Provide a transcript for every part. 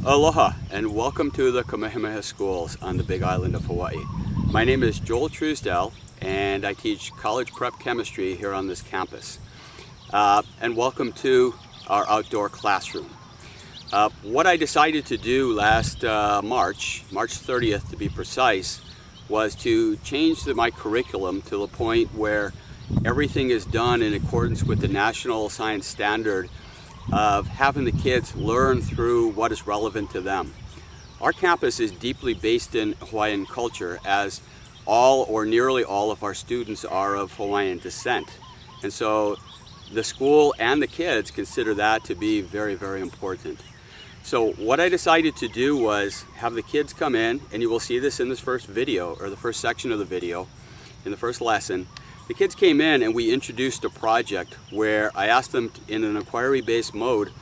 Aloha and welcome to the Kamehameha Schools on the Big Island of Hawaii. My name is Joel Truesdell and I teach college prep chemistry here on this campus. And welcome to our outdoor classroom. What I decided to do last March 30th to be precise, was to change my curriculum to the point where everything is done in accordance with the National Science Standard of having the kids learn through what is relevant to them. Our campus is deeply based in Hawaiian culture, as all or nearly all of our students are of Hawaiian descent. And so the school and the kids consider that to be very, very important. So what I decided to do was have the kids come in, and you will see this in this first video, or the first section of the video, in the first lesson. The kids came in and we introduced a project where I asked them in an inquiry-based mode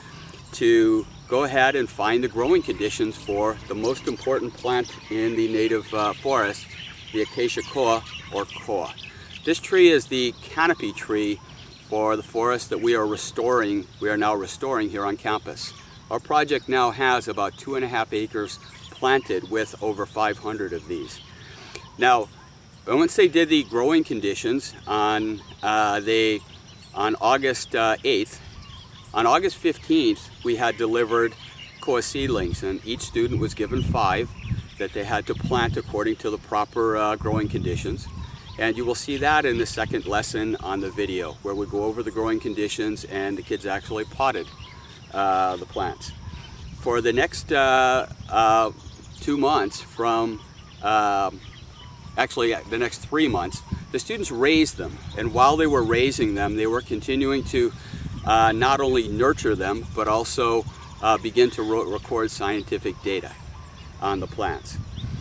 to go ahead and find the growing conditions for the most important plant in the native forest, the acacia koa, or koa. This tree is the canopy tree for the forest that we are now restoring here on campus. Our project now has about 2.5 acres planted with over 500 of these. Now, once they did the growing conditions on August 8th, on August 15th we had delivered koa seedlings, and each student was given 5 that they had to plant according to the proper growing conditions. And you will see that in the second lesson on the video, where we go over the growing conditions and the kids actually potted the plants. For the next 2 months from actually the next 3 months, the students raised them, and while they were raising them, they were continuing to not only nurture them, but also begin to record scientific data on the plants.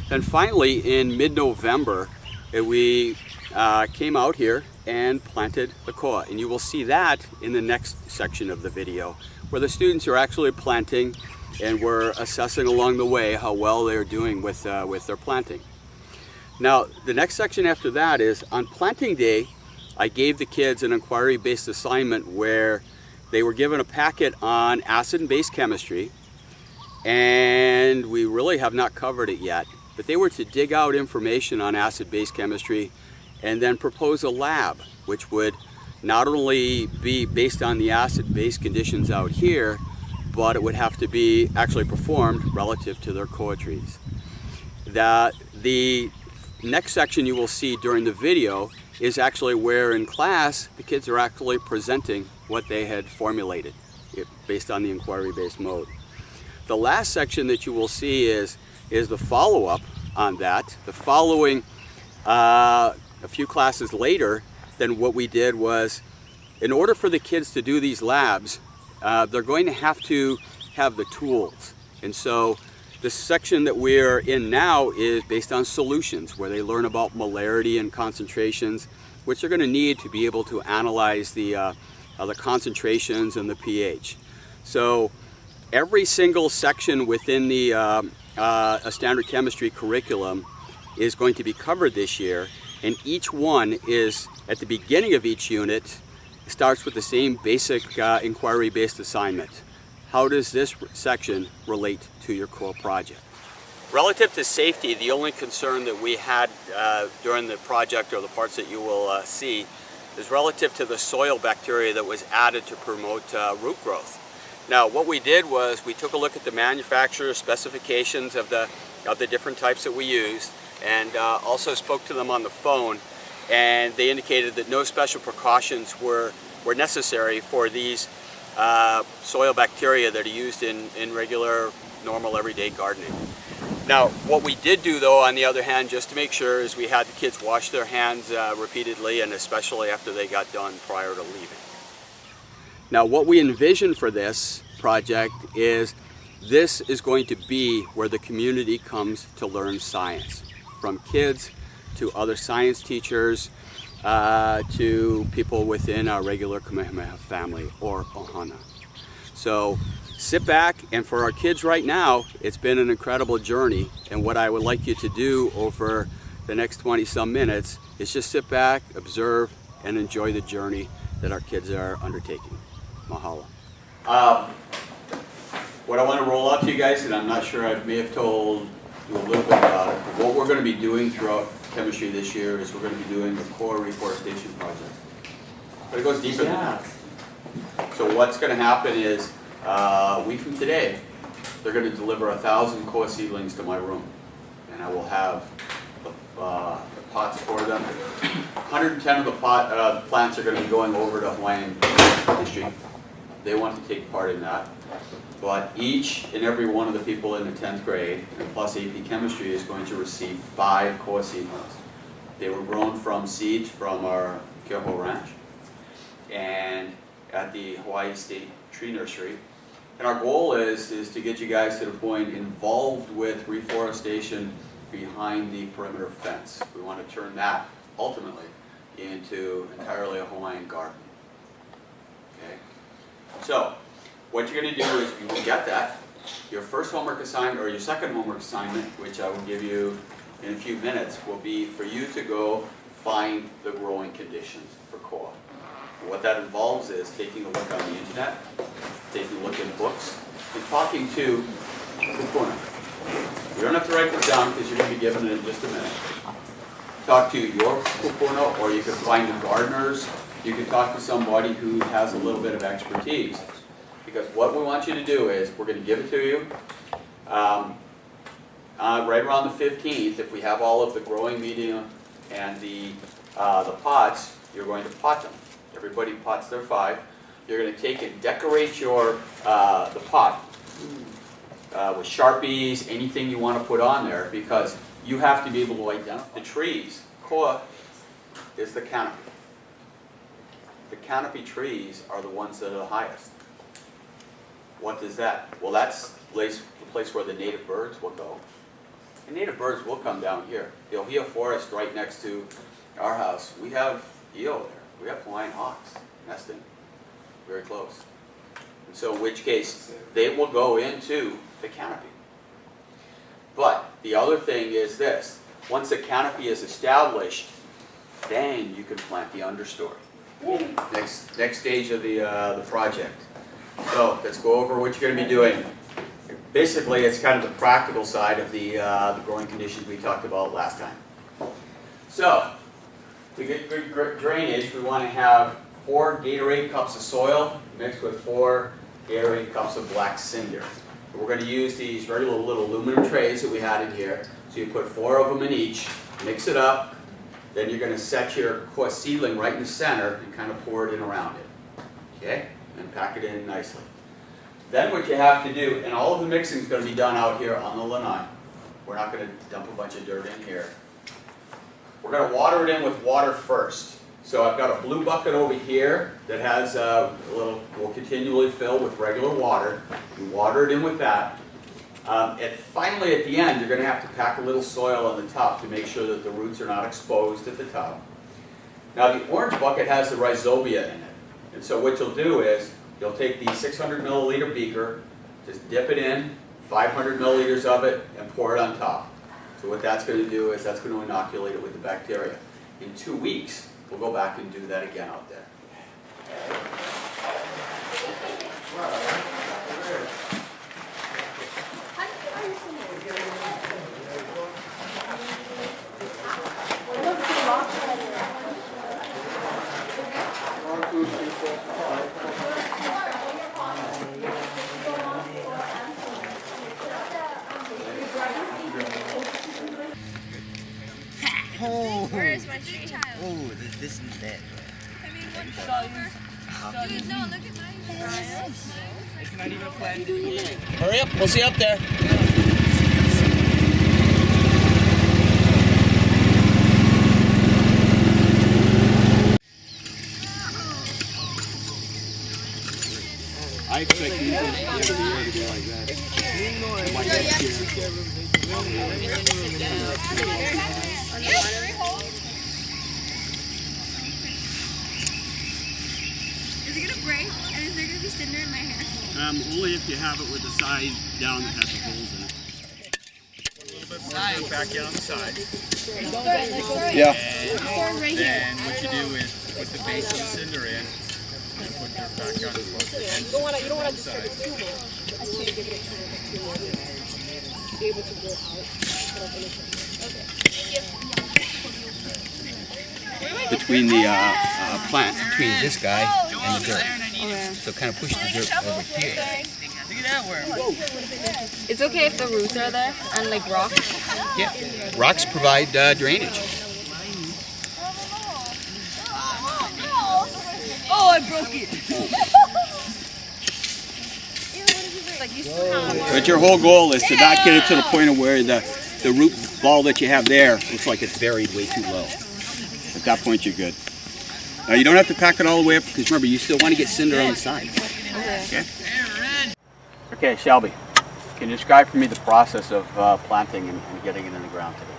And finally, in mid-November, we came out here and planted the koa, and you will see that in the next section of the video, where the students are actually planting, and we're assessing along the way how well they're doing with their planting. Now, the next section after that is, on planting day, I gave the kids an inquiry-based assignment where they were given a packet on acid and base chemistry, and we really have not covered it yet, but they were to dig out information on acid-base chemistry and then propose a lab, which would not only be based on the acid-base conditions out here, but it would have to be actually performed relative to their koa trees. The next section you will see during the video is actually where in class the kids are actually presenting what they had formulated based on the inquiry-based mode. The last section that you will see is the follow-up on that. The following a few classes later, then what we did was, in order for the kids to do these labs, they're going to have the tools. And so the section that we're in now is based on solutions, where they learn about molarity and concentrations, which they're going to need to be able to analyze the concentrations and the pH. So every single section within the a standard chemistry curriculum is going to be covered this year, and each one is, at the beginning of each unit, starts with the same basic inquiry-based assignment. How does this section relate to your koa project? Relative to safety, the only concern that we had during the project, or the parts that you will see, is relative to the soil bacteria that was added to promote root growth. Now, what we did was we took a look at the manufacturer's specifications of the different types that we used, and also spoke to them on the phone, and they indicated that no special precautions were necessary for these soil bacteria that are used in regular, normal, everyday gardening. Now, what we did do, though, on the other hand, just to make sure, is we had the kids wash their hands repeatedly, and especially after they got done prior to leaving. Now, what we envision for this project is this is going to be where the community comes to learn science, from kids to other science teachers, to people within our regular Kamehameha family, or ohana. So sit back, and for our kids right now, it's been an incredible journey, and what I would like you to do over the next 20-some minutes is just sit back, observe, and enjoy the journey that our kids are undertaking. Mahalo. What I want to roll out to you guys, and I'm not sure, I may have told you a little bit about it, but what we're going to be doing throughout chemistry this year is we're going to be doing the core reforestation project. But it goes deeper than that. So what's going to happen is, a week from today, they're going to deliver 1,000 core seedlings to my room. And I will have the pots for them. 110 of the plants are going to be going over to Hawaiian history. They want to take part in that. But each and every one of the people in the 10th grade, and plus AP Chemistry, is going to receive 5 core seedlings. They were grown from seeds from our Keoho Ranch and at the Hawaii State Tree Nursery. And our goal is to get you guys to the point involved with reforestation behind the perimeter fence. We want to turn that ultimately into entirely a Hawaiian garden. Okay? So, what you're going to do is you will get that. Your first homework assignment, or your second homework assignment, which I will give you in a few minutes, will be for you to go find the growing conditions for core. And what that involves is taking a look on the internet, taking a look in books, and talking to kupuna. You don't have to write this down because you're going to be given it in just a minute. Talk to your kupuna, or you can find the gardeners. You can talk to somebody who has a little bit of expertise. Because what we want you to do is, we're going to give it to you right around the 15th. If we have all of the growing medium and the pots, you're going to pot them. Everybody pots their 5. You're going to take and decorate your the pot with Sharpies, anything you want to put on there, because you have to be able to identify the trees. Core is the canopy. The canopy trees are the ones that are the highest. What is that? Well, that's the place where the native birds will go. And native birds will come down here. The Ohia Forest right next to our house, we have eel there. We have Hawaiian hawks nesting very close. And so in which case, they will go into the canopy. But the other thing is this. Once the canopy is established, then you can plant the understory. Next stage of the project. So let's go over what you're going to be doing. Basically, it's kind of the practical side of the growing conditions we talked about last time. So, to get good drainage, we want to have 4 Gatorade cups of soil mixed with 4 Gatorade cups of black cinder. We're going to use these regular little aluminum trays that we had in here. So you put 4 of them in each, mix it up, then you're going to set your core seedling right in the center and kind of pour it in around it. Okay? And pack it in nicely. Then what you have to do, and all of the mixing is going to be done out here on the lanai. We're not going to dump a bunch of dirt in here. We're going to water it in with water first. So I've got a blue bucket over here that has will continually fill with regular water. You water it in with that. And finally at the end, you're going to have to pack a little soil on the top to make sure that the roots are not exposed at the top. Now the orange bucket has the rhizobia in it. And so what you'll do is, you'll take the 600 milliliter beaker, just dip it in, 500 milliliters of it, and pour it on top. So what that's going to do is that's going to inoculate it with the bacteria. In 2 weeks, we'll go back and do that again out there. Where is my tree child? Oh, this and that. I mean, what? Dude, no, look at mine. It's not even planned. Hurry up, we'll see you up there. I expect you to be like that. Is it gonna break? And is there gonna be cinder in my hair? Only if you have it with the side down that has the holes in it. A little bit more back down the side. Yeah. And then what you do is put the base of the cinder in and put your back on the You don't want to just take it too much. Between the plant, between this guy and the dirt. Okay. So kind of push the dirt over here. Look at that worm. It's okay if the roots are there and like rocks. Yeah, rocks provide drainage. Oh, I broke it. But your whole goal is to not get it to the point of where the root ball that you have there looks like it's buried way too low. At that point, you're good. Now, you don't have to pack it all the way up because remember, you still want to get cinder on the side. Okay. Okay, Shelby, can you describe for me the process of planting and getting it in the ground today?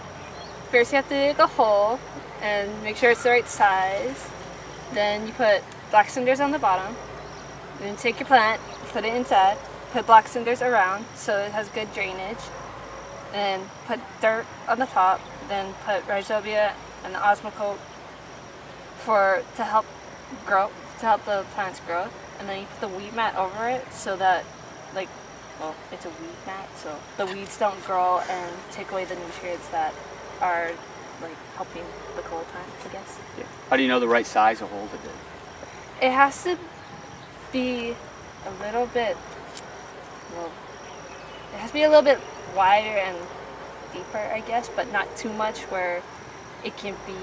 First, you have to dig a hole and make sure it's the right size. Then you put black cinders on the bottom. Then take your plant, put it inside, put black cinders around so it has good drainage. And put dirt on the top. Then put rhizobia and the osmocote to help the plants grow. And then you put the weed mat over it so that, like, well, it's a weed mat, so the weeds don't grow and take away the nutrients that are like helping the cold plant, I guess. Yeah. How do you know the right size of hole to dig? It has to be a little bit, well, it has to be a little bit wider and deeper, I guess, but not too much where it can be,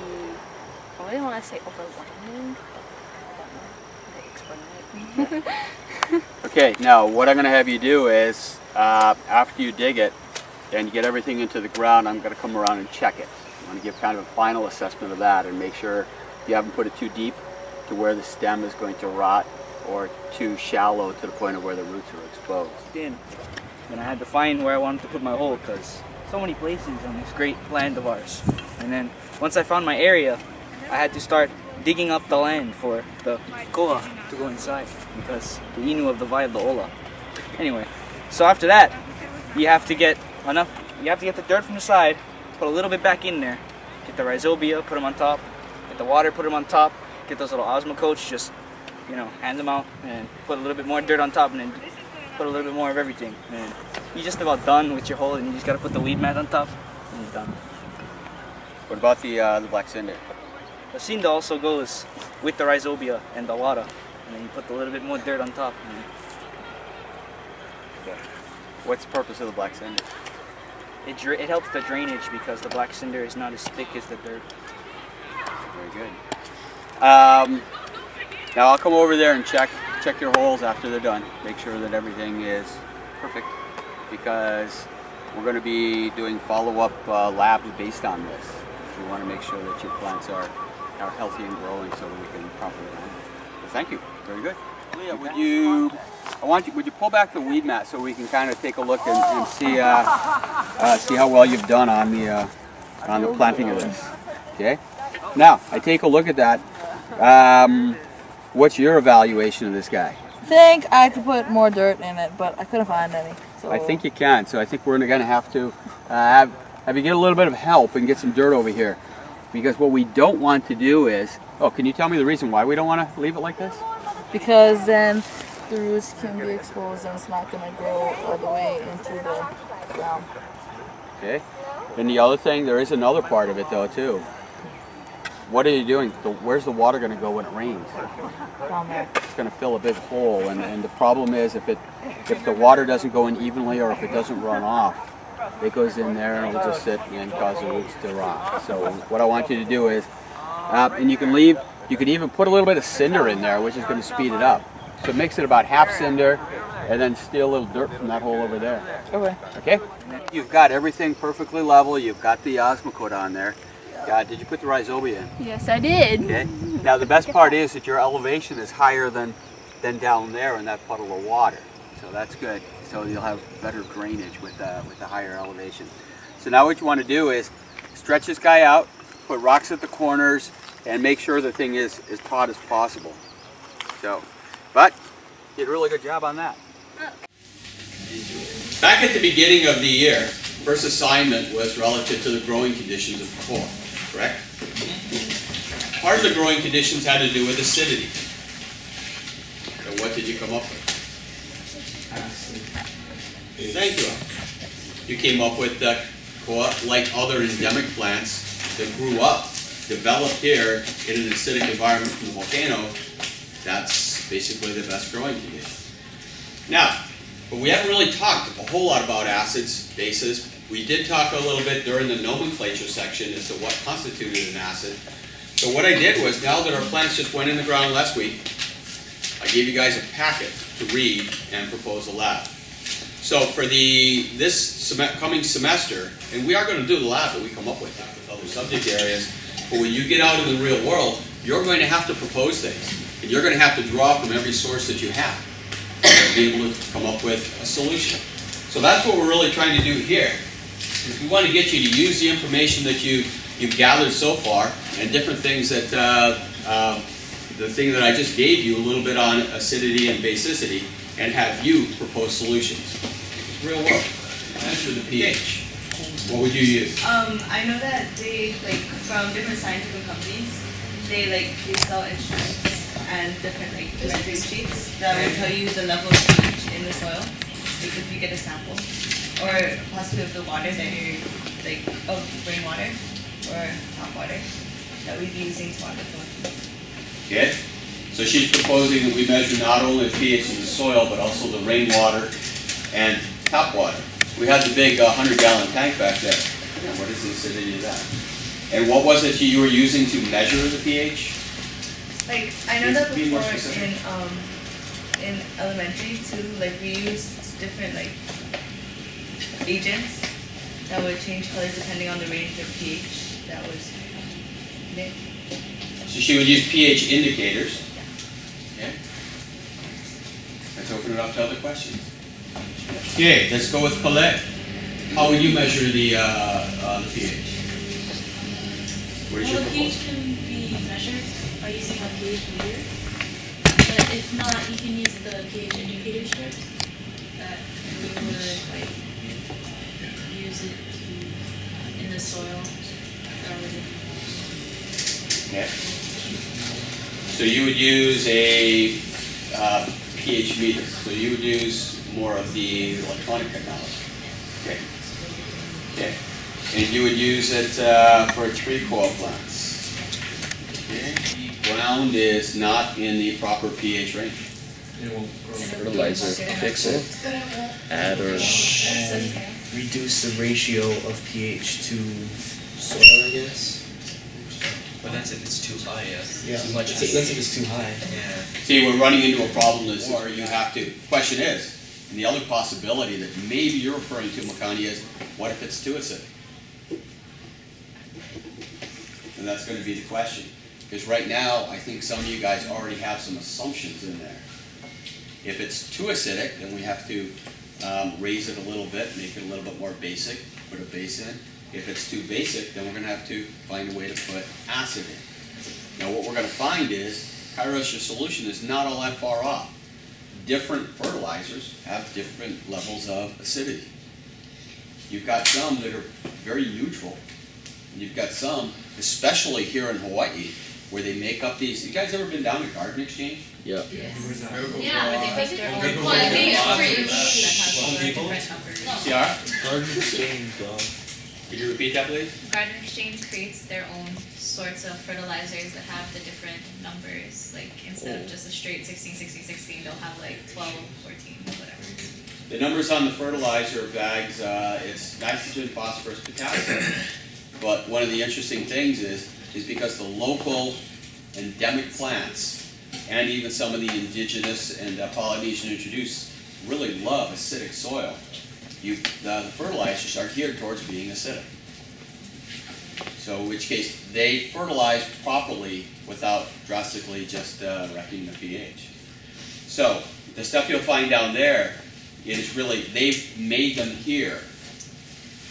I wouldn't want to say overwhelming, but I don't know how to explain it. Okay, now what I'm going to have you do is, after you dig it and you get everything into the ground, I'm going to come around and check it. I'm going to give kind of a final assessment of that and make sure you haven't put it too deep to where the stem is going to rot or too shallow to the point of where the roots are exposed. Then I had to find where I wanted to put my hole because so many places on this great land of ours. And then once I found my area, I had to start digging up the land for the koa to go inside because the inu of the vai of the ola. Anyway, so after that, you have to get the dirt from the side, put a little bit back in there, get the rhizobia, put them on top, get the water, put them on top, get those little osmocotes, just, hand them out and put a little bit more dirt on top and then put a little bit more of everything. And you're just about done with your hole and you just gotta put the weed mat on top and you're done. What about the black cinder? The cinder also goes with the rhizobia and the water, and then you put a little bit more dirt on top. Okay. What's the purpose of the black cinder? It helps the drainage because the black cinder is not as thick as the dirt. Very good. Now I'll come over there and check your holes after they're done. Make sure that everything is perfect because we're going to be doing follow-up labs based on this. We want to make sure that your plants are healthy and growing so that we can properly handle it. Well, thank you. Very good. Leah, would you pull back the weed mat so we can kind of take a look and see how well you've done on the planting of this. Okay. Now I take a look at that. What's your evaluation of this guy? I think I could put more dirt in it, but I couldn't find any. So. I think you can. So I think we're going to have to have you get a little bit of help and get some dirt over here. Because what we don't want to do is, can you tell me the reason why we don't want to leave it like this? Because then the roots can be exposed and it's not going to grow all the way into the ground. Okay. And the other thing, there is another part of it though too. What are you doing? Where's the water going to go when it rains? Down there. It's going to fill a big hole, and the problem is if the water doesn't go in evenly or if it doesn't run off, it goes in there and it'll just sit and cause the roots to rot. So what I want you to do is, and you can even put a little bit of cinder in there, which is going to speed it up. So it makes it about half cinder, and then steal a little dirt from that hole over there. Okay. Okay? You've got everything perfectly level. You've got the osmocote on there. Did you put the rhizobia in? Yes, I did. Okay. Now the best part is that your elevation is higher than down there in that puddle of water. So that's good. So you'll have better drainage with the higher elevation. So now what you want to do is stretch this guy out, put rocks at the corners, and make sure the thing is as taut as possible. But you did a really good job on that. Back at the beginning of the year, first assignment was relative to the growing conditions of corn, correct? Part of the growing conditions had to do with acidity. So what did you come up with? Acid. Thank you. You came up with, like other endemic plants that grew up, developed here in an acidic environment from the volcano, that's basically the best growing condition. Now, but we haven't really talked a whole lot about acids, bases. We did talk a little bit during the nomenclature section as to what constituted an acid. So what I did was, now that our plants just went in the ground last week, I gave you guys a packet to read and propose a lab. So for this coming semester, and we are going to do the lab that we come up with other subject areas, but when you get out in the real world, you're going to have to propose things. And you're going to have to draw from every source that you have to be able to come up with a solution. So that's what we're really trying to do here. Is we want to get you to use the information that you've gathered so far, and different things that, the thing that I just gave you a little bit on acidity and basicity, and have you propose solutions. Real work. Measure the pH. What would you use? I know that they, like, from different scientific companies, they sell instruments and different, measuring sheets that will tell you the level of pH in the soil, if you get a sample, or possibly of the water that you're, of rainwater or tap water that we'd be using to water the plants. Okay. So she's proposing that we measure not only the pH in the soil, but also the rainwater and tap water. We had the big 100-gallon tank back there. And what is the acidity of that? And what was it you were using to measure the pH? I know that Be more before specific. in elementary too, we used different agents that would change color depending on the range of pH that was in it. So she would use pH indicators. Okay. Let's open it up to other questions. Okay, let's go with Colette. How would you measure the pH? What is your The pH proposal? can be measured by using a pH meter, but if not, you can use the pH indicator strips that we would use it in the soil rather than. Okay. So you would use a pH meter. So you would use more of the electronic technology. Okay. Okay. And you would use it for tree coil plants. Okay. The ground is not in the proper pH range. Fertilizer, fix it, add or reduce the ratio of pH to soil, I guess. But that's if it's too high, Yeah, too much. that's if it's too high. Yeah. See, we're running into a problem that's, or you have to. Question is, and the other possibility that maybe you're referring to, Makani, is what if it's too acidic? And that's going to be the question. Because right now, I think some of you guys already have some assumptions in there. If it's too acidic, then we have to raise it a little bit, make it a little bit more basic, put a base in. If it's too basic, then we're going to have to find a way to put acid in. Now what we're going to find is, Kairos, your solution is not all that far off. Different fertilizers have different levels of acidity. You've got some that are very neutral. And you've got some, especially here in Hawaii, where they make up these. You guys ever been down to Garden Exchange? yeah. Yeah, but they well, I think it's pretty different numbers. CR? Garden exchange, dog. Could you repeat that, please? Garden Exchange creates their own sorts of fertilizers that have the different numbers. Instead of just a straight 16, 16, 16, they'll have 12, 14, whatever. The numbers on the fertilizer bags, it's nitrogen, phosphorus, potassium. But one of the interesting things is because the local endemic plants and even some of the indigenous and Polynesian introduced really love acidic soil. The fertilizers are geared towards being acidic. So in which case they fertilize properly without drastically just wrecking the pH. So the stuff you'll find down there is really, they've made them here.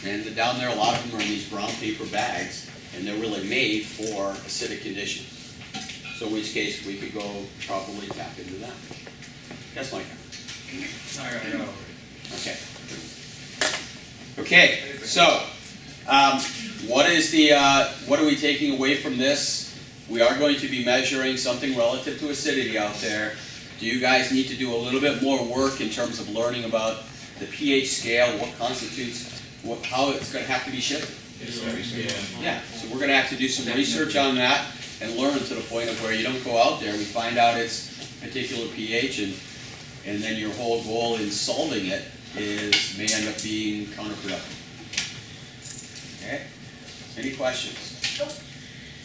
And down there, a lot of them are in these brown paper bags, and they're really made for acidic conditions. So in which case we could go properly tap into that. Yes, Mike? Okay. Okay, so what are we taking away from this? We are going to be measuring something relative to acidity out there. Do you guys need to do a little bit more work in terms of learning about the pH scale, what constitutes, how it's going to have to be shifted. Yeah, so we're going to have to do some research on that and learn to the point of where you don't go out there and we find out its particular pH, and then your whole goal in solving it may end up being counterproductive. Okay? Any questions? So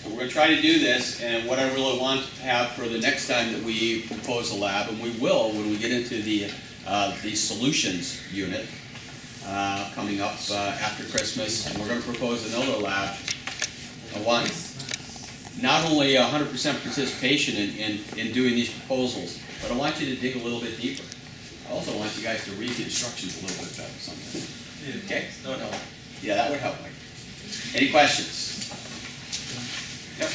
we're going to try to do this, and what I really want to have for the next time that we propose a lab, and we will when we get into the solutions unit coming up after Christmas, and we're going to propose another lab. I want not only 100% participation in doing these proposals, but I want you to dig a little bit deeper. I also want you guys to read the instructions a little bit better sometimes. Okay? No. Yeah, that would help. Mike. Any questions? Yep.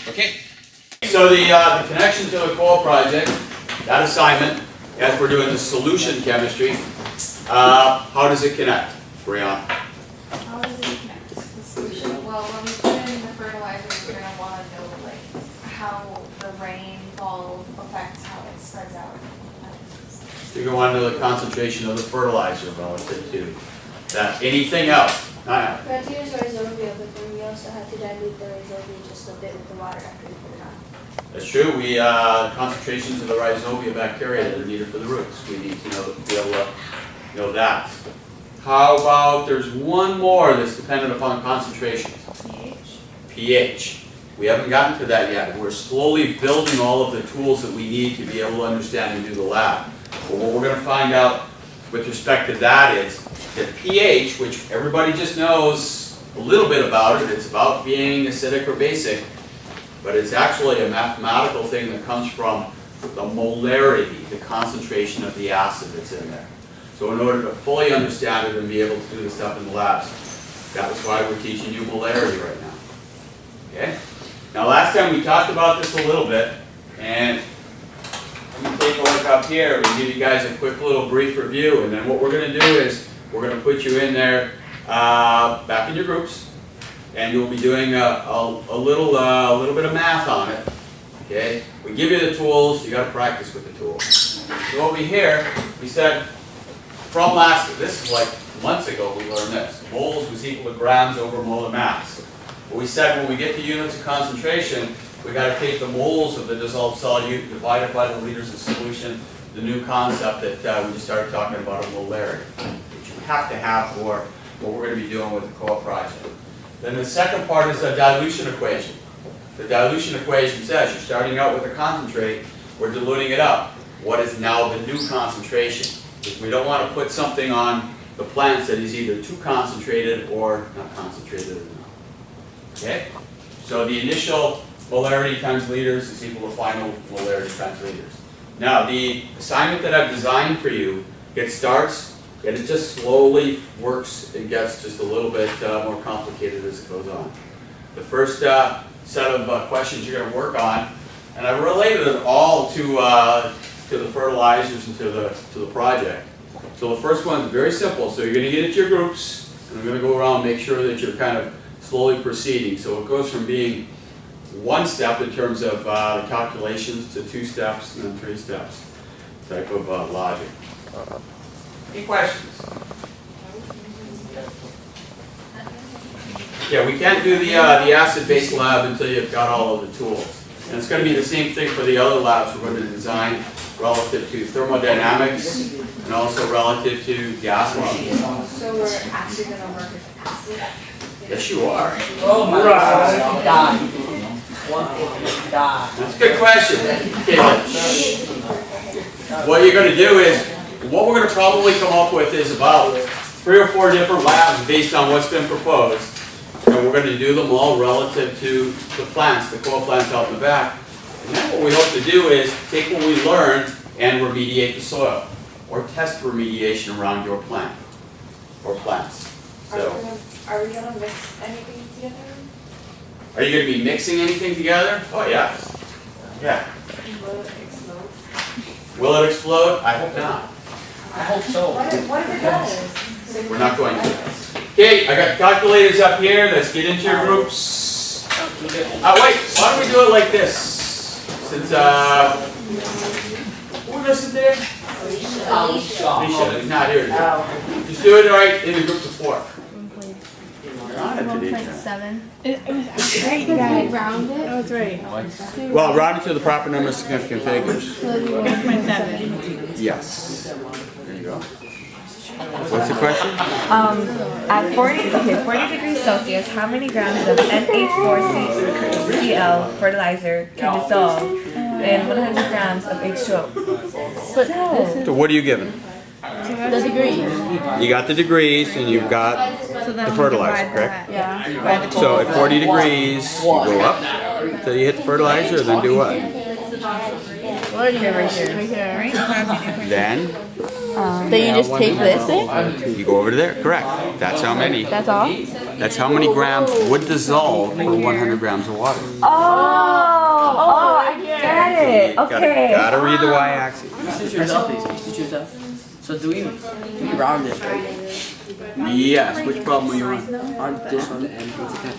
Okay. So the connection to the core project, that assignment, as we're doing the solution chemistry, how does it connect, Brianna? How does it connect? The solution. Well, when we put in the fertilizer, we're going to want to know like how the rainfall affects how it spreads out. You're going to want to know the concentration of the fertilizer relative to that. Anything else? We had to use rhizobia, but then we also had to dilute the rhizobia just a bit with the water after we put it on. That's true. We concentrations of the rhizobia bacteria that are needed for the roots. We need to be able to know that. How about there's one more that's dependent upon concentrations? pH. We haven't gotten to that yet. We're slowly building all of the tools that we need to be able to understand and do the lab. But what we're going to find out with respect to that is that pH, which everybody just knows a little bit about it, it's about being acidic or basic, but it's actually a mathematical thing that comes from the molarity, the concentration of the acid that's in there. So in order to fully understand it and be able to do the stuff in the labs, that was why we're teaching you molarity right now. Okay? Now last time we talked about this a little bit, and let me take a look up here and give you guys a quick little brief review, and then what we're going to do is we're going to put you in there back in your groups, and you'll be doing a little bit of math on it. Okay? We give you the tools, you got to practice with the tools. So over here, we said from this is like months ago we learned this. Moles was equal to grams over molar mass. But we said when we get to units of concentration, we got to take the moles of the dissolved solute divided by the liters of solution, the new concept that we just started talking about of molarity, which you have to have for what we're going to be doing with the core project. Then the second part is the dilution equation. The dilution equation says you're starting out with a concentrate, we're diluting it up. What is now the new concentration? Because we don't want to put something on the plants that is either too concentrated or not concentrated enough. Okay? So the initial molarity times liters is equal to final molarity times liters. Now the assignment that I've designed for you, it starts and it just slowly works and gets just a little bit more complicated as it goes on. The first set of questions you're going to work on, and I've related it all to the fertilizers and to the project. So the first one is very simple. So you're going to get into your groups, and I'm going to go around and make sure that you're kind of slowly proceeding. So it goes from being one step in terms of the calculations to 2 steps and then 3 steps type of logic. Any questions? Yeah, we can't do the acid-base lab until you've got all of the tools. And it's going to be the same thing for the other labs we're going to design relative to thermodynamics and also relative to gas levels. So we're actually going to work with acid? Yes, you are. Oh my God. That's a good question. Okay. What you're going to do is, what we're going to probably come up with is about 3 or 4 different labs based on what's been proposed. And we're going to do them all relative to the plants, the core plants out in the back. And then what we hope to do is take what we learn and remediate the soil. Or test remediation around your plant. Or plants. So, Are we going to mix anything together? are you going to be mixing anything together? Oh yeah. Yeah. Will it explode? Will it explode? I hope not. I hope so. What if it does? We're not going to. Okay, I got calculators up here. Let's get into your groups. Wait, why don't we do it like this? Since, we're going to sit there. He's not here. Just do it right in the groups of 4. 1.7. It was right, you guys. Round it? That was right. Well, round it to the proper number of significant figures. 1.7. Yes. There you go. What's the question? At 40 degrees Celsius, how many grams of mp4 fertilizer can dissolve in 100 grams of H2O? So what are you given? The degrees. You got the degrees and you've got the fertilizer, correct? Yeah. So at 40 degrees, you go up until you hit the fertilizer, then do what? Right here. Then Then you just take this thing? you go over to there, correct. That's how many. That's all? That's how many grams would dissolve for 100 grams of water. Oh, I get it. Okay. Gotta read the y-axis. So do we round this, right? Yes, which problem are you on? On this one.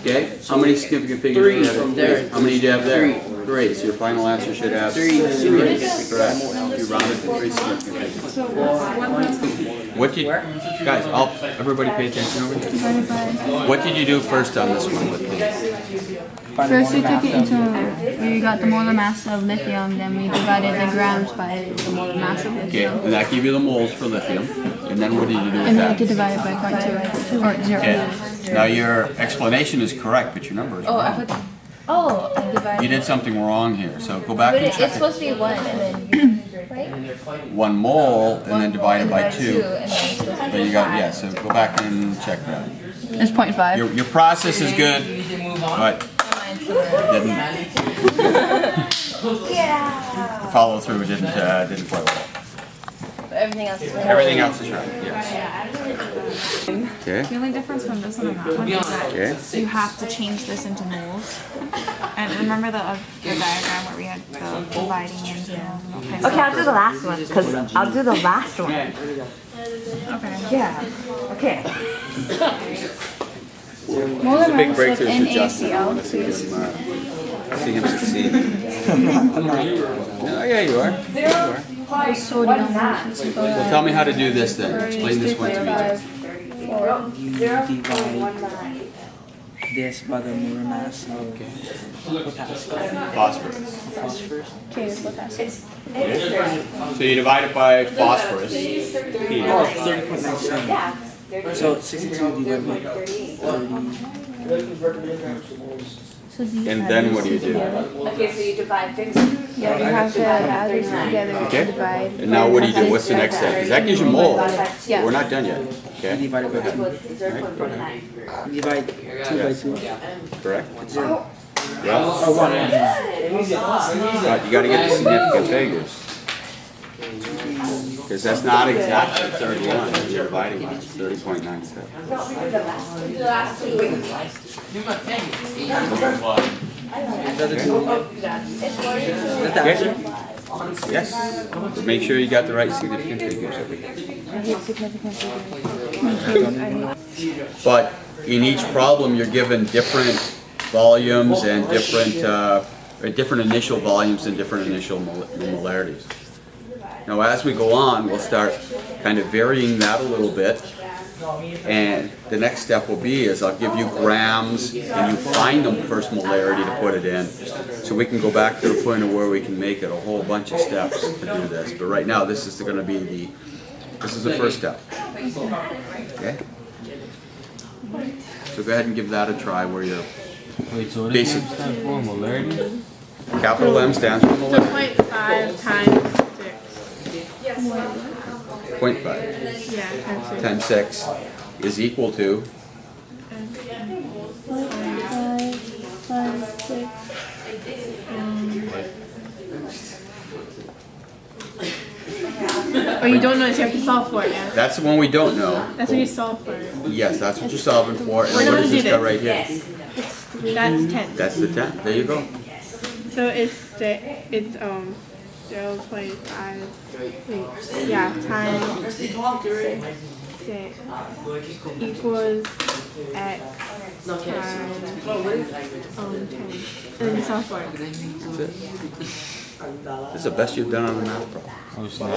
Okay, how many significant figures do you have? From there. How many do you have there? 3. So your final answer should have 3. Correct. You rounded to 3 significant figures. What did guys? Everybody pay attention over here. What did you do first on this one with these? First we took it into, we got the molar mass of lithium, then we divided the grams by the molar mass of Okay, lithium. and that gave you the moles for lithium. And then what did you do with And then we that? could divide it by 0.2 or 0. Okay. Now your explanation is correct, but your number is wrong. I divided. You did something wrong here, so go back and It's check supposed it. to be 1 and then you, right? 1 mole and then divide it by 2. And then it's supposed to Then you got, yeah, so go back and check that. It's 0.5. Your process is good, but didn't follow through, didn't quite well. everything else is right. Everything else is right, yes. Okay. The only difference from this one and that one is that you have to change this into moles. And remember the diagram where we had the dividing into. Okay, I'll do the last one because I'll do the last one. Okay. Yeah. Okay. It's a big breakthrough for Justin. I want to see him succeed. Oh yeah, you are. Well, tell me how to do this then. Explain this one to me. Divide this by the molar mass of potassium. Phosphorus. Phosphorus. Okay, it's potassium. So you divide it by phosphorus. Oh, 30.97. So 62 divided by 30. And then what do you do? Okay, so you divide things. Yeah, you have to add these together and Okay. divide. And now what do you do? What's the next step? Because that gives you moles. Yeah. We're not done yet. Okay. Divided by 2. Divide 2 by 2. Correct. Zero. Yeah. Or 1. But you got to get the significant figures. Because that's not exactly 31. You're dividing by 30.97. Okay. Yes. But make sure you got the right significant figures over here. But in each problem, you're given different volumes and different initial volumes and different initial molarities. Now as we go on, we'll start kind of varying that a little bit. And the next step will be is I'll give you grams and you find the first molarity to put it in. So we can go back to the point of where we can make it a whole bunch of steps to do this. But right now this is going to be this is the first step. Okay? So go ahead and give that a try where you're basic. Capital M stands for molarity. 0.5 times 6. 0.5 Yeah, times 6. times 6 is equal to Oh, you don't know this, you have to solve for it, yeah. that's the one we don't know. That's what you solve for. Yes, that's what you're solving for. And We're what gonna does do this got this. right here? That's 10. That's the 10. There you go. So it's 0.5, yeah, times 6 equals x times 10. And then you solve for it. That's it. This is the best you've done on a math problem. Oh, it's not.